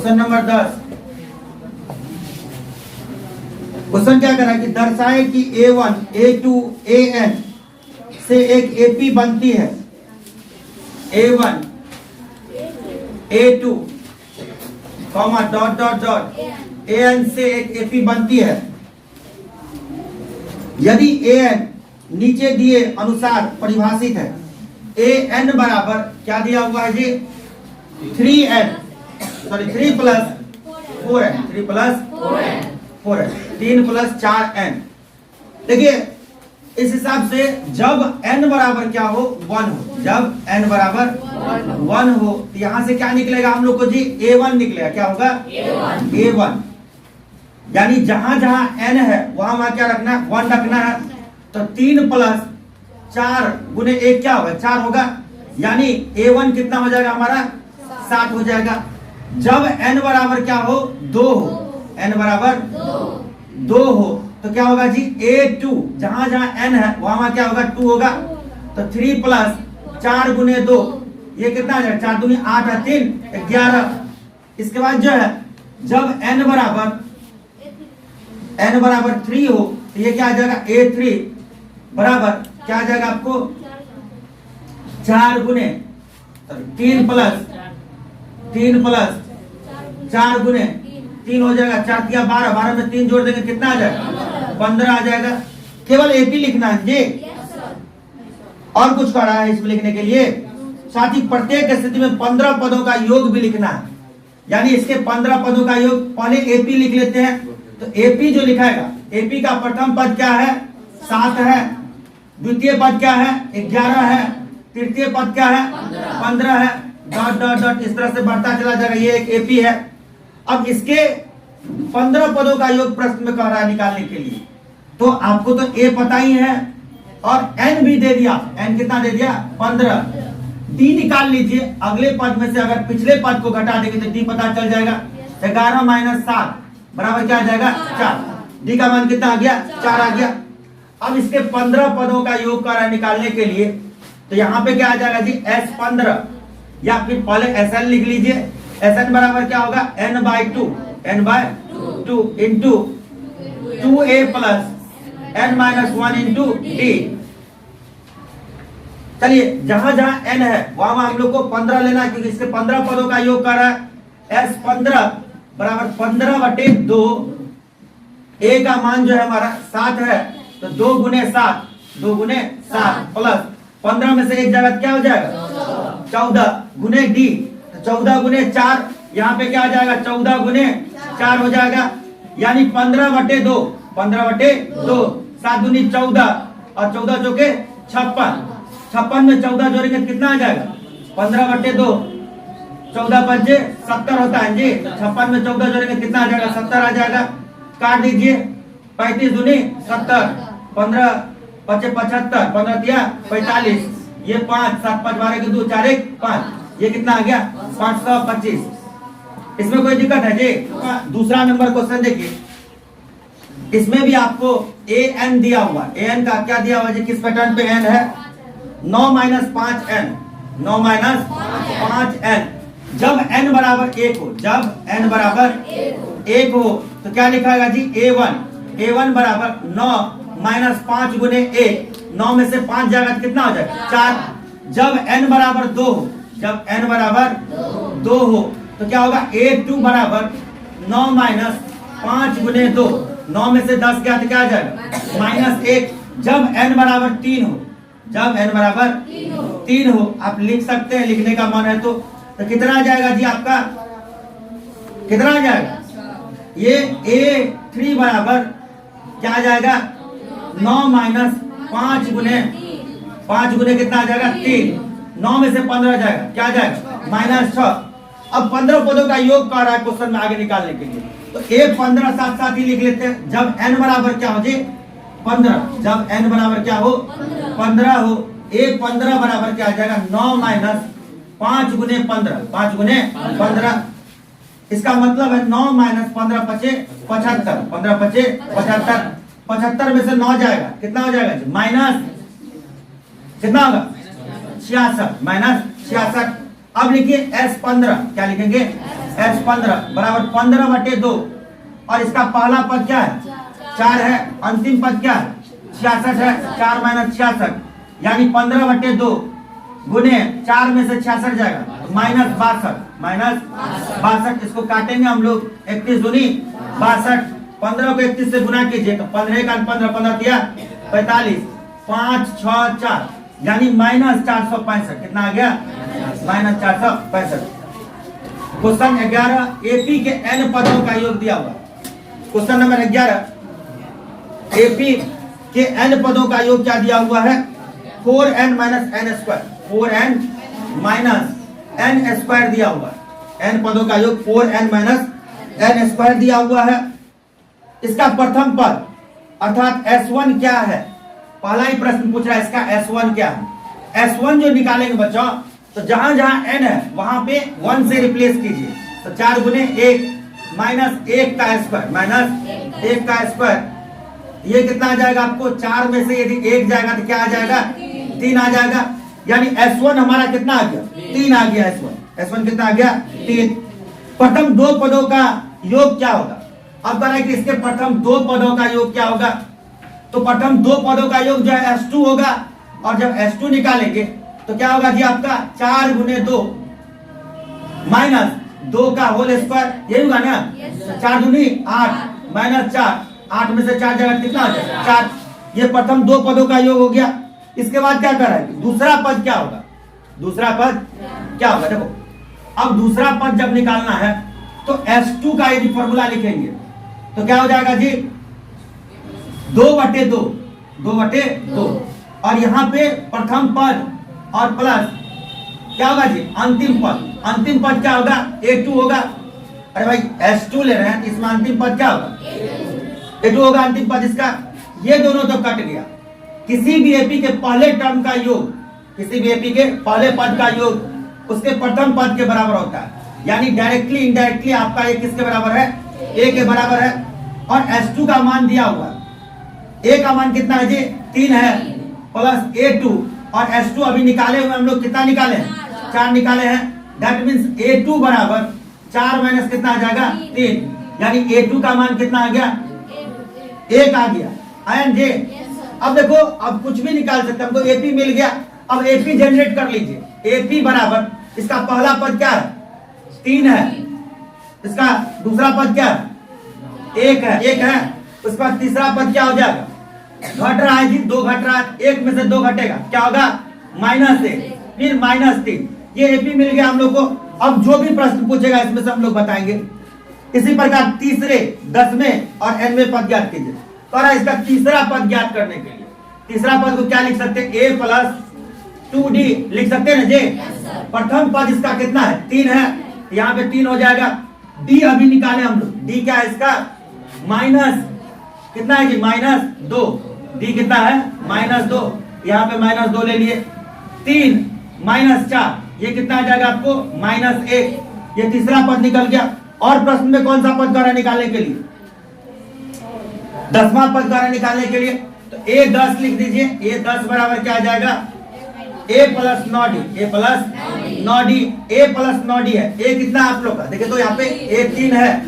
Question number 10। Question क्या करा कि दर्शाए कि A1 A2 AN से एक AP बनती है। A1 A2 comma dot dot dot AN से एक AP बनती है यदि AN नीचे दिए अनुसार परिभाषित है। AN बराबर क्या दिया हुआ है जी? 3N sorry 3 plus 4N 3 plus 4N 3 plus 4N। देखिए इस हिसाब से जब n बराबर क्या हो 1 हो, जब n बराबर 1 हो तो यहां से क्या निकलेगा हम लोग को जी? A1 निकलेगा। क्या होगा? A1 यानी जहां जहां n है वहां वहां क्या रखना है? 1 रखना है। तो 3 प्लस 4 गुने 1 क्या होगा? 4 होगा। यानी A1 कितना हो जाएगा हमारा? 7 हो जाएगा। जब n बराबर क्या हो? 2 हो, n बराबर 2 हो तो क्या होगा जी? A2 जहां जहां n है वहां वहां क्या होगा? 2 होगा। तो 3 प्लस 4 गुने 2 ये कितना आ जाएगा? 4 दूनी 8 है 3 11। इसके बाद जो है जब n बराबर 3 हो तो ये क्या आ जाएगा? A3 बराबर क्या आ जाएगा आपको? 4 गुने 3 प्लस 4 गुने 3 हो जाएगा। 4 दिया 12, 12 में 3 जोड़ देंगे कितना आ जाएगा? 15 आ जाएगा। केवल AP लिखना है जी, और कुछ कर रहा है इसमें लिखने के लिए। साथ ही प्रत्येक स्थिति में 15 पदों का योग भी लिखना है। यानी इसके 15 पदों का योग पहले AP लिख लेते हैं। तो AP जो लिखाएगा, AP का प्रथम पद क्या है? 7 है। द्वितीय पद क्या है? 11 है। तृतीय पद क्या है? 15 है। डॉट डॉट डॉट इस तरह से बढ़ता चला जाएगा। ये एक AP है। अब इसके 15 पदों का योग प्रश्न में कह रहा है निकालने के लिए। तो आपको तो A पता ही है और N भी दे दिया। N कितना दे दिया? 15। D निकाल लीजिए। अगले पद में से अगर पिछले पद को घटा देंगे तो D पता चल जाएगा। 11 माइनस 7 बराबर क्या आ जाएगा? 4। D का मान कितना आ गया? 4 आ गया। अब इसके 15 पदों का योग कर रहा है निकालने के लिए। तो यहाँ पे क्या आ जाएगा जी? S15 या फिर पहले SN लिख लीजिए। SN बराबर क्या होगा? n/2 into 2A plus n-1 into D। चलिए जहां जहां n है वहां वहां हम लोग को 15 लेना है क्योंकि इसके 15 पदों का योग कर रहा है। S15 बराबर 15/2। A का मान जो है हमारा 7 है तो 2 गुने 7 प्लस 15 में से एक जगह क्या हो जाएगा? 14 गुने D। 14 गुने 4 यहाँ पे क्या आ जाएगा? 14 गुने 4 हो जाएगा। यानी 15/2 7 दूनी 14 और 14 चौके 56 में 14 जोड़ेंगे कितना आ जाएगा? 15/2 14 पंजे 70 होता है जी। 56 में 14 जोड़ेंगे कितना आ जाएगा? 70 आ जाएगा। काट दीजिए। 35 दूनी 70 15 पचे 75 15 दिया 45 ये 5 7 5 12 के 2 4 1 5 ये कितना आ गया? 525। इसमें कोई दिक्कत है जी? दूसरा नंबर क्वेश्चन देखिए। इसमें भी आपको AN दिया हुआ। AN का क्या दिया हुआ जी? किस पैटर्न पे N है? 9 माइनस 5N 9 माइनस 5N। जब N बराबर 1 हो, जब N बराबर 1 हो तो क्या लिखाएगा जी? A1 बराबर 9 माइनस 5 गुने 1। 9 में से 5 जाएगा कितना हो जाएगा? 4। जब n बराबर 2 हो, जब n बराबर 2 हो तो क्या होगा? A2 बराबर 9 माइनस 5 गुने 2। 9 में से 10 गया तो क्या आ जाएगा? -1। जब n बराबर 3 हो, जब n बराबर 3 हो आप लिख सकते हैं, लिखने का मन है तो कितना आ जाएगा जी आपका? कितना आ जाएगा? ये A3 बराबर क्या आ जाएगा? 9 माइनस 5 गुने कितना आ जाएगा? 3। 9 में से 15 जाएगा क्या आ जाएगा? -6। अब 15 पदों का योग कर रहा है क्वेश्चन में आगे निकालने के लिए। तो A15 साथ साथ ही लिख लेते हैं। जब n बराबर क्या हो जी? 15। जब n बराबर क्या हो? 15 हो। A15 बराबर क्या आ जाएगा? 9 माइनस 5 गुने 15 5 गुने 15। इसका मतलब है 9 माइनस 15 पचे 75 15 पचे 75। 75 में से 9 जाएगा कितना हो जाएगा जी? माइनस कितना होगा? 66 -66। अब लिखिए S15 क्या लिखेंगे? S15 बराबर 15/2 और इसका पहला पद क्या है 4 है, अंतिम पद क्या है 66 है, 4 - 66 यानी 15/2 गुने 4 में से 66 जाएगा तो -62 इसको काटेंगे हम लोग 31 दूनी 62 15 को 31 से गुना कीजिए तो 15 का 15 दिया 45 5 6 4 यानी -465 कितना आ गया -465। क्वेश्चन 11 एपी के n पदों का योग दिया हुआ। क्वेश्चन नंबर 11 एपी के n पदों का योग क्या दिया हुआ है 4n - n², 4n - n² दिया हुआ है। n पदों का योग 4n - n² दिया हुआ है। इसका प्रथम पद अर्थात S1 क्या है, पहला ही प्रश्न पूछ रहा है इसका S1 क्या है। S1 जो निकालेंगे बच्चों तो जहां जहां n है वहां पे 1 से रिप्लेस कीजिए तो 4 गुने 1 -1 का स्क्वायर -1 का स्क्वायर ये कितना आ जाएगा आपको 4 में से यदि 1 जाएगा तो क्या आ जाएगा 3 आ जाएगा यानी S1 हमारा कितना आ गया 3 आ गया। S1 कितना आ गया 3। प्रथम दो पदों का योग क्या होगा, अब कह रहा है कि इसके प्रथम दो पदों का योग क्या होगा तो प्रथम दो पदों का योग जो है S2 होगा और जब S2 निकालेंगे तो क्या होगा जी आपका 4 गुने 2 -2 का होल स्क्वायर यही होगा ना 4 दूनी 8 -4 8 में से 4 जगह कितना हो जाएगा 4। ये प्रथम दो पदों का योग हो गया। इसके बाद क्या कर रहा है दूसरा पद क्या होगा, दूसरा पद क्या होगा देखो अब दूसरा पद जब निकालना है तो S2 का यदि फॉर्मूला लिखेंगे तो क्या हो जाएगा जी 2/2 और यहाँ पे प्रथम पद और प्लस क्या होगा जी अंतिम पद क्या होगा A2 होगा। अरे भाई S2 ले रहे हैं इसमें अंतिम पद क्या होगा A2 होगा अंतिम पद इसका। ये दोनों तो कट गया। किसी भी एपी के पहले टर्म का योग, किसी भी एपी के पहले पद का योग उसके प्रथम पद के बराबर होता है यानी डायरेक्टली इनडायरेक्टली आपका ये किसके बराबर है A के बराबर है। और S2 का मान दिया हुआ A का मान कितना है जी 3 है प्लस A2 और S2 अभी निकाले हुए हम लोग कितना निकाले हैं 4 निकाले हैं। दैट मींस A2 बराबर 4 माइनस कितना आ जाएगा 3 यानी A2 का मान कितना आ गया 1 आ गया। एंड जे अब देखो अब कुछ भी निकाल सकते हमको AP मिल गया। अब AP जनरेट कर लीजिए। AP बराबर इसका पहला पद क्या है 3 है, इसका दूसरा पद क्या है 1 है उसके बाद तीसरा पद क्या हो जाएगा घट रहा है जी 2 घट रहा है 1 में से 2 घटेगा क्या होगा -1 फिर -3। ये एपी मिल गया हम लोग को। अब जो भी प्रश्न पूछेगा इसमें से हम लोग बताएंगे। इसी प्रकार तीसरे 10वें और 11वें पद ज्ञात कीजिए। तो इसका तीसरा पद ज्ञात करने के लिए तीसरा पद को क्या लिख सकते हैं A + 2D लिख सकते हैं ना जी। प्रथम पद इसका कितना है 3 है यहाँ पे 3 हो जाएगा। D अभी निकाले हम लोग D क्या है इसका माइनस कितना है जी -2 D कितना है -2 यहाँ पे -2 ले लिए 3 -4 ये कितना आ जाएगा आपको -1। ये तीसरा पद निकल गया। और प्रश्न में कौन सा पद द्वारा निकालने के लिए 10वां पद द्वारा निकालने के लिए तो A10 लिख दीजिए। A10 बराबर क्या आ जाएगा A + 9D A + 9D A + 9D है। A कितना आप लोग का देखिए तो यहाँ पे A 3 है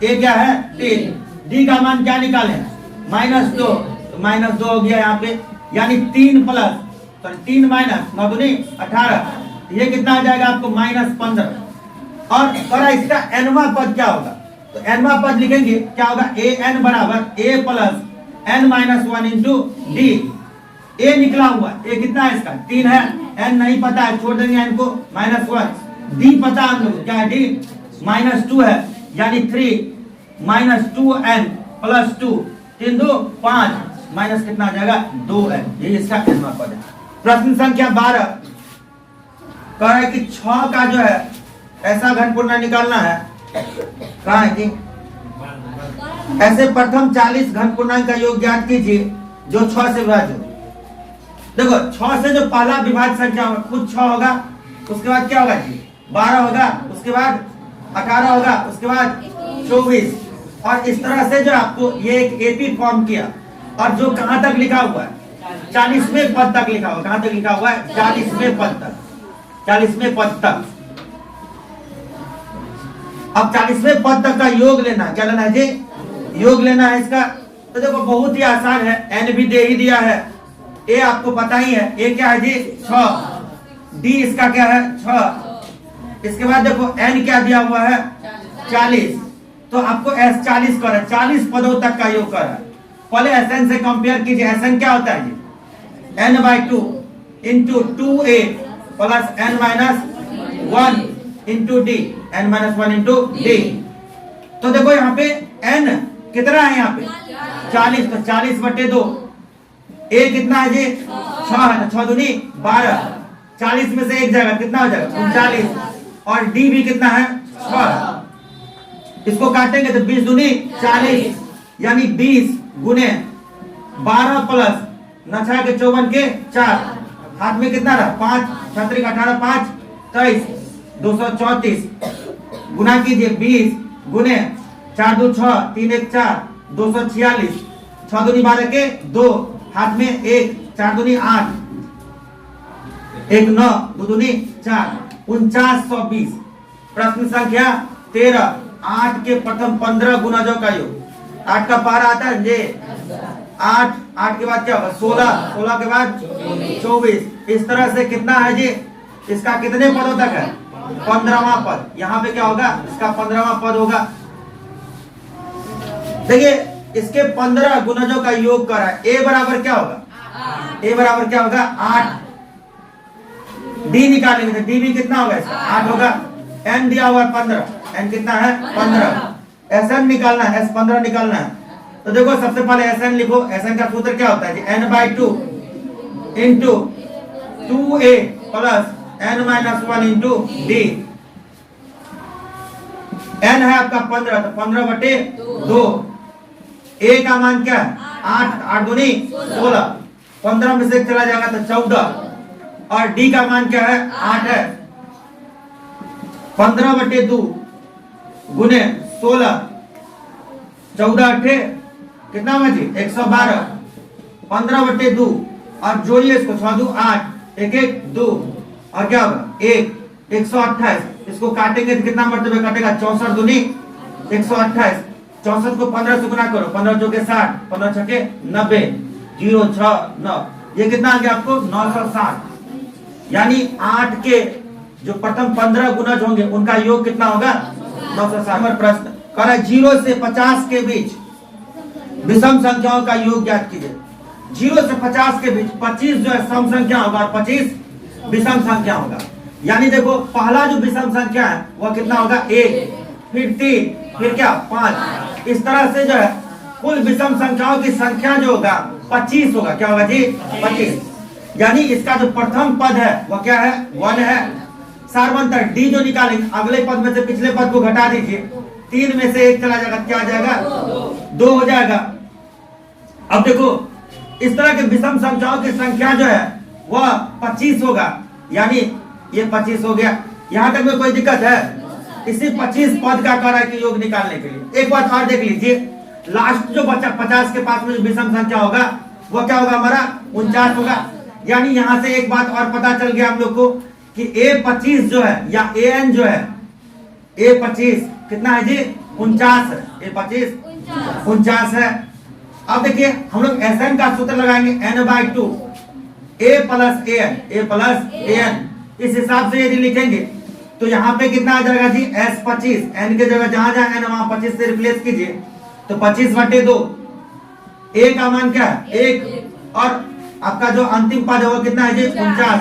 A क्या है 3 D का मान क्या निकाले -2 तो -2 हो गया यहाँ पे यानी 3 - 9 दूनी 18 ये कितना आ जाएगा आपको -15। और इसका nवां पद क्या होगा तो nवां पद लिखेंगे क्या होगा an बराबर A + n-1 into D। A निकला हुआ A कितना है इसका 3 है n नहीं पता है छोड़ देंगे n को -1 D पता हम लोग क्या है D -2 है यानी 3 -2n + 2 3 2 5 माइनस कितना आ जाएगा 2n। ये इसका nवां पद है। प्रश्न संख्या 12 कह रहा है कि 6 का जो है ऐसा घनपूर्ण निकालना है। कहा है कि ऐसे प्रथम 40 घनपूर्णांक का योग ज्ञात कीजिए जो 6 से विभाज्य हो। देखो 6 से जो पहला विभाज्य संख्या होगा कुछ 6 होगा उसके बाद क्या होगा जी 12 होगा उसके बाद 18 होगा उसके बाद 24 और इस तरह से जो आपको ये एक एपी फॉर्म किया और जो कहां तक लिखा हुआ है 40वें पद तक लिखा हुआ। कहां तक लिखा हुआ है 40वें पद तक 40वें पद तक। अब 40वें पद तक का योग लेना, क्या लेना है जी? योग लेना है इसका। तो देखो बहुत ही आसान है, एन भी दे ही दिया है, ए आपको पता ही है, ए क्या है जी? 6, डी इसका क्या है? 6। इसके बाद देखो एन क्या दिया हुआ है? 40। तो आपको एस 40 कर है, 40 पदों तक का योग कर है। पहले एस एन से कंपेयर कीजिए, एस एन क्या होता है जी? n/2 into 2a plus n-1 into D, n-1 into D. तो देखो यहाँ पे n कितना है? यहाँ पे 40, तो 40/2। a कितना है जी? 6 है, 6 दूनी 12। 40 में से एक जाएगा, कितना हो जाएगा? 39। और d भी कितना है? 6। इसको काटेंगे तो 20 दूनी 40, यानी 20 गुने 12 प्लस 9 के 54 के 4, हाथ में कितना रहा? 5, 36 18 5 23, 234। गुना कीजिए 20 गुने 4 2 6 3 1 4, 246। 6 दूनी 12 के 2, हाथ में 1, 4 दूनी 8, 1 9, 2 दूनी 4, 4920। प्रश्न संख्या 13, 8 के प्रथम 15 गुणजों का योग। 8 का पारा आता है जी 8, 8 के बाद क्या होगा? 16, 16 के बाद 24। इस तरह से कितना है जी? इसका कितने पदों तक है? 15वां पद। यहाँ पे क्या होगा? इसका 15वां पद होगा। देखिए इसके 15 गुणजों का योग करा है, ए बराबर क्या होगा? ए बराबर क्या होगा? 8। डी निकालेंगे तो डी भी कितना होगा? इसका 8 होगा। एन दिया हुआ है 15, एन कितना है? 15। एस एन निकालना है, एस 15 निकालना है। तो देखो सबसे पहले एस एन लिखो। एस एन का सूत्र क्या होता है जी? n/2 into 2a plus n-1 into D. n है आपका 15, तो 15/2। a का मान क्या है? 8, 8 दूनी 16। 15 में से एक चला जाएगा तो 14। और d का मान क्या है? 8 है। 15/2 गुने 16, 14 8 कितना हुआ जी? 112। 15/2 और जोड़िए इसको, 6 2 8, 1 1 2, और क्या होगा? 1, 128। इसको काटेंगे तो कितना मरतबे कटेगा? 64 दूनी 128। 64 को 15 से गुना करो, 15 चौके 60, 15 छके 90, 0 6 9। ये कितना आ गया आपको? 960। यानी 8 के जो प्रथम 15 गुणज होंगे उनका योग कितना होगा? 960। प्रश्न कर रहा है 0 से 50 के बीच विषम संख्याओं का योग ज्ञात कीजिए। 0 से 50 के बीच 25 जो है सम संख्या होगा और 25 विषम संख्या होगा। यानी देखो पहला जो विषम संख्या है वह कितना होगा? 1, फिर 3, फिर क्या? 5। इस तरह से जो है कुल विषम संख्याओं की संख्या जो होगा 25 होगा। क्या होगा जी? 25। यानी इसका जो प्रथम पद है वह क्या है? 1 है। सारवंतर डी जो निकालेंगे, अगले पद में से पिछले पद को घटा दीजिए, 3 में से 1 चला जाएगा, क्या आ जाएगा? 2 हो जाएगा। अब देखो इस तरह के विषम संख्याओं की संख्या जो है वह 25 होगा, यानी ये 25 हो गया। यहां तक में कोई दिक्कत है? इसी 25 पद का कह रहा है कि योग निकालने के लिए। एक बात और देख लीजिए, लास्ट जो बचा 50 के पास में जो विषम संख्या होगा वह क्या होगा? हमारा 49 होगा। यानी यहां से एक बात और पता चल गया हम लोग को कि A25 जो है या AN जो है, A25 कितना है जी? 49 है। A25 49 है। अब देखिए हम लोग SN का सूत्र लगाएंगे, n/2 A plus AN, A plus AN। इस हिसाब से यदि लिखेंगे तो यहाँ पे कितना आ जाएगा जी? S25, n के जगह जहां जहां n वहां 25 से रिप्लेस कीजिए तो 25/2। A का मान क्या है? 1। और आपका जो अंतिम पद है वो कितना है जी? 49।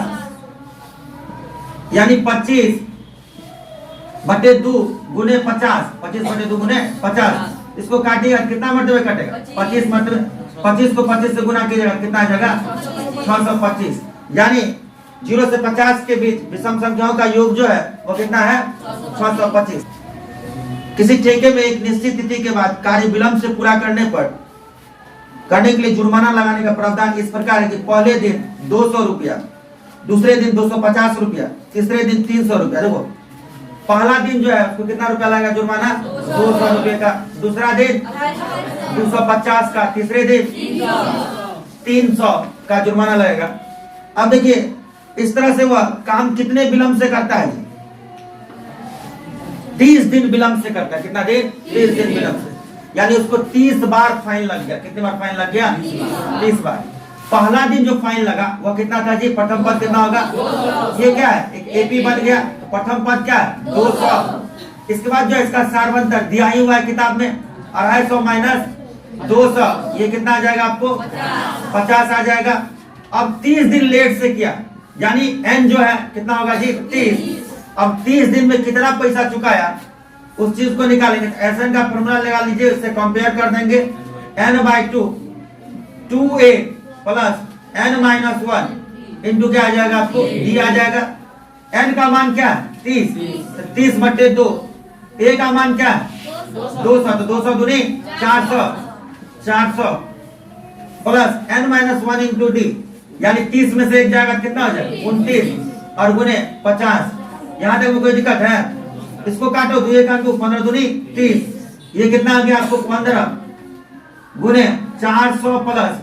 यानी 25/2 गुने 50, 25/2 गुने 50। इसको काटिएगा कितना मरतबे कटेगा? 25 मरतबे। 25 को 25 से गुना कीजिएगा, कितना आ जाएगा? 625। यानी 0 से 50 के बीच विषम संख्याओं का योग जो है वो कितना है? 625। किसी ठेके में एक निश्चित तिथि के बाद कार्य विलंब से पूरा करने के लिए जुर्माना लगाने का प्रावधान इस प्रकार है कि पहले दिन 200 रुपया, दूसरे दिन 250 रुपया, तीसरे दिन 300 रुपया। देखो पहला दिन जो है उसको कितना रुपया लगेगा जुर्माना? 200 रुपये का। दूसरा दिन 250 का, तीसरे दिन 300 का जुर्माना लगेगा। अब देखिए इस तरह से वह काम कितने विलंब से करता है? 30 दिन विलंब से करता है। कितना दिन? 30 दिन विलंब से, यानी उसको 30 बार फाइन लग गया। कितने बार फाइन लग गया? 30 बार। पहला दिन जो फाइन लगा वो कितना था जी? प्रथम पद कितना होगा? ये क्या है? एक एपी बन गया। तो प्रथम पद क्या है? 200। इसके बाद जो इसका सारवंतर दिया ही हुआ है किताब में, 250 माइनस 200, ये कितना आ जाएगा आपको? 50 आ जाएगा। अब 30 दिन लेट से किया, यानी एन जो है कितना होगा जी? 30। अब 30 दिन में कितना पैसा चुकाया उस चीज को निकालेंगे। एसएन का फॉर्मूला लगा लीजिए, उससे कंपेयर कर देंगे। n/2 2a plus n minus 1 into क्या आ जाएगा आपको? d आ जाएगा। n का मान क्या है? 30, 30/2। a का मान क्या है? 200, तो 200 दूनी 400, 400 plus n minus 1 into d, यानी 30 में से एक जाएगा कितना हो जाएगा? 29 और गुने 50। यहाँ तक में कोई दिक्कत है? इसको काटो, 2 1 काटो, 15 दूनी 30, ये कितना आ गया आपको? 15 गुने 400 प्लस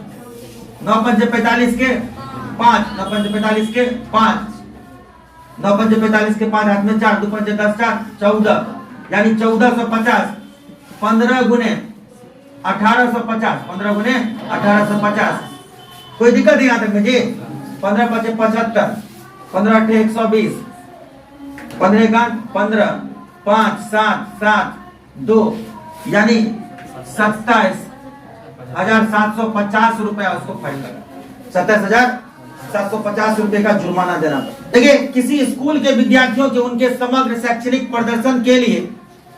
9 5 45 के 5, 9 5 45 के 5, 9 5 45 के 5, हाथ में 4, 2 5 10 4 14, यानी 1450। 15 गुने 1850, 15 गुने 1850। कोई दिक्कत नहीं यहाँ तक में जी? 15 5 75, 15 8 120, 15 1 15, 5 7 7 2, यानी 27,750 रुपया उसको फाइन लगा। 27,750 रुपए का जुर्माना देना पड़ा। देखिए, किसी स्कूल के विद्यार्थियों के उनके समग्र शैक्षणिक प्रदर्शन के लिए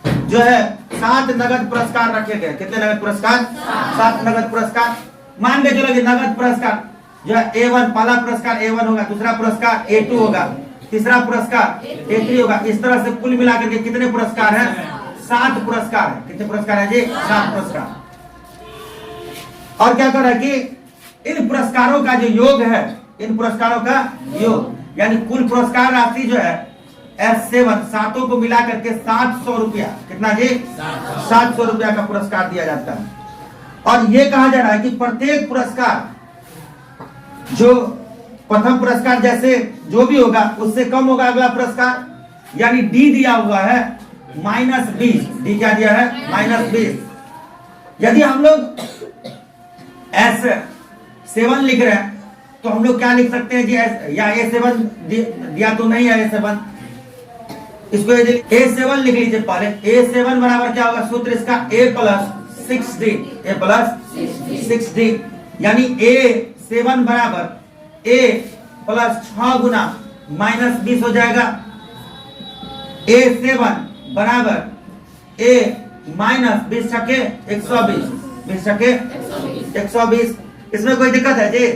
जो है 7 नगद पुरस्कार रखे गए। कितने नगद पुरस्कार? 7 नगद पुरस्कार। मान के चलो कि नगद पुरस्कार जो है A1, पहला पुरस्कार A1 होगा, दूसरा पुरस्कार A2 होगा, तीसरा पुरस्कार A3 होगा। इस तरह से कुल मिलाकर के कितने पुरस्कार हैं? 7 पुरस्कार है। कितने पुरस्कार है जी? 7 पुरस्कार। और क्या कर रहा है कि इन पुरस्कारों का जो योग है, इन पुरस्कारों का योग, यानी कुल पुरस्कार राशि जो है S7 सातों को मिला करके 700 रुपया। कितना जी? 700 रुपया का पुरस्कार दिया जाता है। और ये कहा जा रहा है कि प्रत्येक पुरस्कार, जो प्रथम पुरस्कार जैसे जो भी होगा उससे कम होगा अगला पुरस्कार, यानी डी दिया हुआ है -20। डी क्या दिया है? -20। यदि हम लोग S7 लिख रहे हैं तो हम लोग क्या लिख सकते हैं जी? या A7 दिया तो नहीं है A7, इसको A7 लिख लीजिए पहले। A7 बराबर क्या होगा? सूत्र इसका A + 6D, A + 6D, यानी A7 बराबर A + 6 गुना -20 हो जाएगा। A7 बराबर A - 20 छके 120, 20 छके 120। इसमें कोई दिक्कत है जी?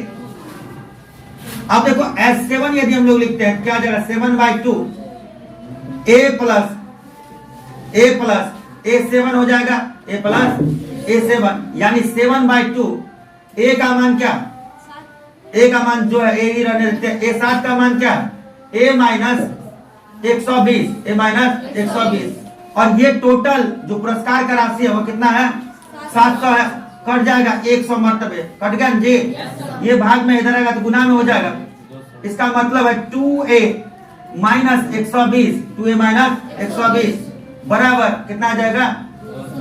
अब देखो S7 यदि हम लोग लिखते हैं क्या जाएगा? 7/2 A प्लस A7 हो जाएगा। A प्लस A7, यानी 7/2। A का मान क्या? A का मान जो है A ही रहने देते हैं। A7 का मान क्या? A - 120, A - 120। और ये टोटल जो पुरस्कार का राशि है वो कितना है? 700 है। कट जाएगा 100 मर्तबे, कट गया जी? ये भाग में इधर आएगा तो गुना में हो जाएगा। इसका मतलब है 2A - 120, 2A - 120 बराबर कितना आ जाएगा?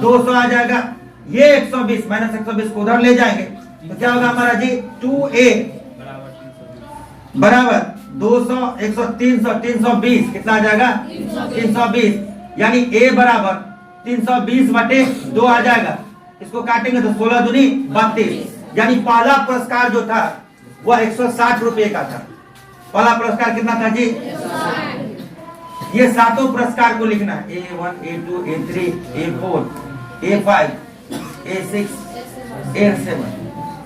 200 आ जाएगा। ये 120 -120 को उधर ले जाएंगे तो क्या होगा हमारा जी? 2A बराबर 200, 100, 300, 320 कितना आ जाएगा? 320, यानी A बराबर 320/2 आ जाएगा। इसको काटेंगे तो 16 दूनी 32, यानी पहला पुरस्कार जो था वह 160 रुपए का था। पहला पुरस्कार कितना था जी? ये सातों पुरस्कार को लिखना है। A1, A2, A3, A4, A5, A6, A7।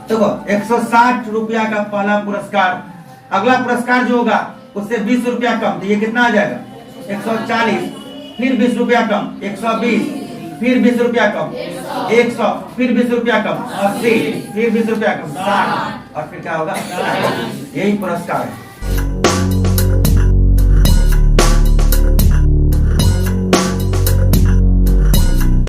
देखो 160 रुपया का पहला पुरस्कार। अगला पुरस्कार जो होगा उससे 20 रुपया कम, तो ये कितना आ जाएगा? 140, फिर 20 रुपया कम 120, फिर 20 रुपया कम 100, फिर 20 रुपया कम 80, फिर 20 रुपया कम 60, और फिर क्या होगा? यही पुरस्कार है।